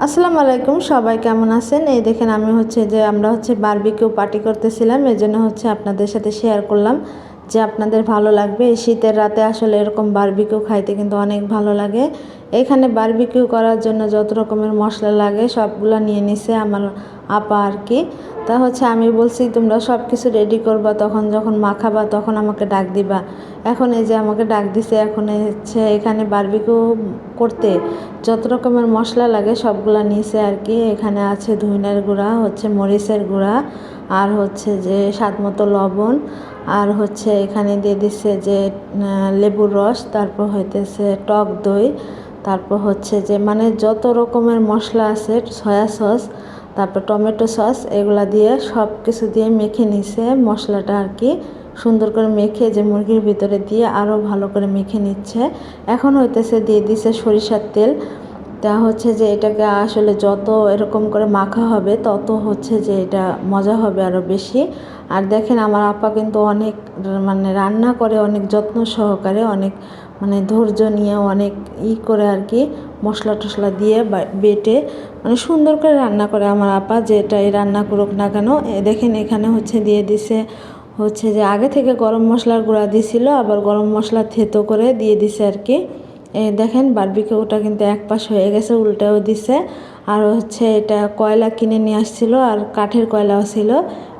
আসসালামু আলাইকুম, সবাই কেমন আছেন? এই দেখেন আমি আমরা বারবিকিউ পার্টি করতেছিলাম, এজন্য আপনাদের সাথে শেয়ার করলাম যে আপনাদের ভালো লাগবে। এই শীতের রাতে আসলে এরকম বারবিকিউ খাইতে কিন্তু অনেক ভালো লাগে। এখানে বারবিকিউ করার জন্য যত রকমের মশলা লাগে সবগুলো নিয়ে নিছে আমার আপা আর কি। তা আমি বলছি তোমরা সব কিছু রেডি করবা, যখন মাখাবা তখন আমাকে ডাক দিবা। এখন এই যে আমাকে ডাক দিছে, এখন এখানে বারবিকিউ করতে যত রকমের মশলা লাগে সবগুলা নিয়েছে আর কি। এখানে আছে ধনিয়ার গুঁড়া, মরিচের গুঁড়া, আর যে স্বাদ মতো লবণ, আর এখানে দিয়ে দিচ্ছে যে লেবুর রস, তারপর টক দই, তারপর মানে যত রকমের মশলা আছে, সয়া সস, তারপর টমেটো সস, এগুলা দিয়ে সব কিছু দিয়ে মেখে নিছে মশলাটা আর কি। সুন্দর করে মেখে যে মুরগির ভিতরে দিয়ে আরও ভালো করে মেখে নিচ্ছে। এখন দিয়ে দিছে সরিষার তেল। তা যে এটাকে আসলে যত এরকম করে মাখা হবে তত যে এটা মজা হবে আরও বেশি। আর দেখেন আমার আপা কিন্তু অনেক মানে রান্না করে, অনেক যত্ন সহকারে, অনেক মানে ধৈর্য নিয়ে, অনেক করে আর কি মশলা টশলা দিয়ে বেটে মানে সুন্দর করে রান্না করে আমার আপা, যেটাই রান্না করুক না কেন। দেখেন এখানে দিয়ে দিছে যে আগে থেকে গরম মশলার গুঁড়া দিছিল, আবার গরম মশলা থেতো করে দিয়ে দিছে আর কি। দেখেন বারবিকিউটা কিন্তু এক পাশ হয়ে গেছে, উল্টেও দিছে। আর এটা কয়লা কিনে নিয়ে আসছিল, আর কাঠের কয়লাও ছিল,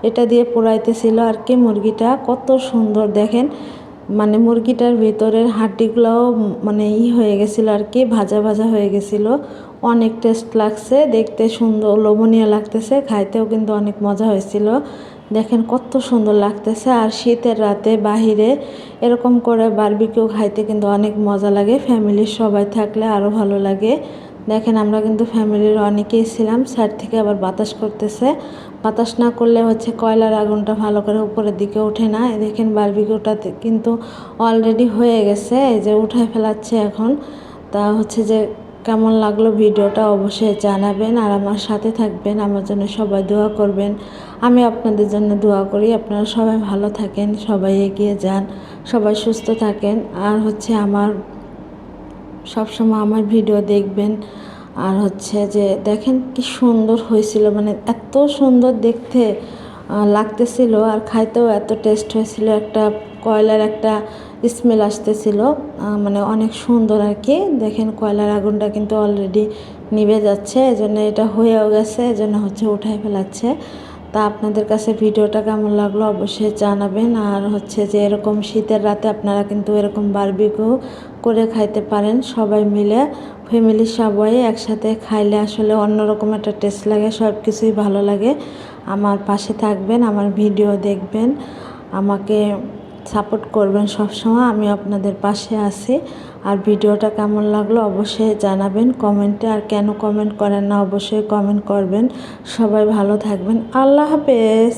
এটা দিয়ে পোড়াইতেছিল আর কি। মুরগিটা কত সুন্দর দেখেন, মানে মুরগিটার ভিতরের হাড্ডিগুলোও মানে হয়ে গেছিলো আর কি, ভাজা ভাজা হয়ে গেছিলো। অনেক টেস্ট লাগছে, দেখতে সুন্দর লোভনীয় লাগতেছে, খাইতেও কিন্তু অনেক মজা হয়েছিল। দেখেন কত সুন্দর লাগতেছে। আর শীতের রাতে বাহিরে এরকম করে বারবিকিউ খাইতে কিন্তু অনেক মজা লাগে, ফ্যামিলির সবাই থাকলে আরও ভালো লাগে। দেখেন আমরা কিন্তু ফ্যামিলির অনেকেই ছিলাম, সাইড থেকে আবার বাতাস করতেছে। বাতাস না করলে কয়লার আগুনটা ভালো করে উপরের দিকে ওঠে না। দেখেন বারবিকিউটাতে কিন্তু অলরেডি হয়ে গেছে, এই যে উঠায় ফেলাচ্ছে এখন। তা যে কেমন লাগলো ভিডিওটা অবশ্যই জানাবেন, আর আমার সাথে থাকবেন, আমার জন্য সবাই দোয়া করবেন। আমি আপনাদের জন্য দোয়া করি, আপনারা সবাই ভালো থাকেন, সবাই এগিয়ে যান, সবাই সুস্থ থাকেন। আর আমার সবসময় আমার ভিডিও দেখবেন। আর যে দেখেন কি সুন্দর হয়েছিল, মানে এত সুন্দর দেখতে লাগতেছিল, আর খাইতেও এত টেস্ট হয়েছিল। একটা কয়লার একটা স্মেল আসতেছিল, মানে অনেক সুন্দর আর কি। দেখেন কয়লার আগুনটা কিন্তু অলরেডি নিভে যাচ্ছে, এজন্য এটা হয়েও গেছে, এজন্য উঠাই ফেলাচ্ছে। তা আপনাদের কাছে ভিডিওটা কেমন লাগলো অবশ্যই জানাবেন। আর যে এরকম শীতের রাতে আপনারা কিন্তু এরকম বারবিকিউ করে খাইতে পারেন সবাই মিলে, ফ্যামিলির সবাই একসাথে খাইলে আসলে অন্যরকম একটা টেস্ট লাগে, সব কিছুই ভালো লাগে। আমার পাশে থাকবেন, আমার ভিডিও দেখবেন, আমাকে সাপোর্ট করবেন সবসময়, আমি আপনাদের পাশে আছি। আর ভিডিওটা কেমন লাগলো অবশ্যই জানাবেন কমেন্টে, আর কেন কমেন্ট করেন না অবশ্যই কমেন্ট করবেন। সবাই ভালো থাকবেন, আল্লাহ হাফেজ।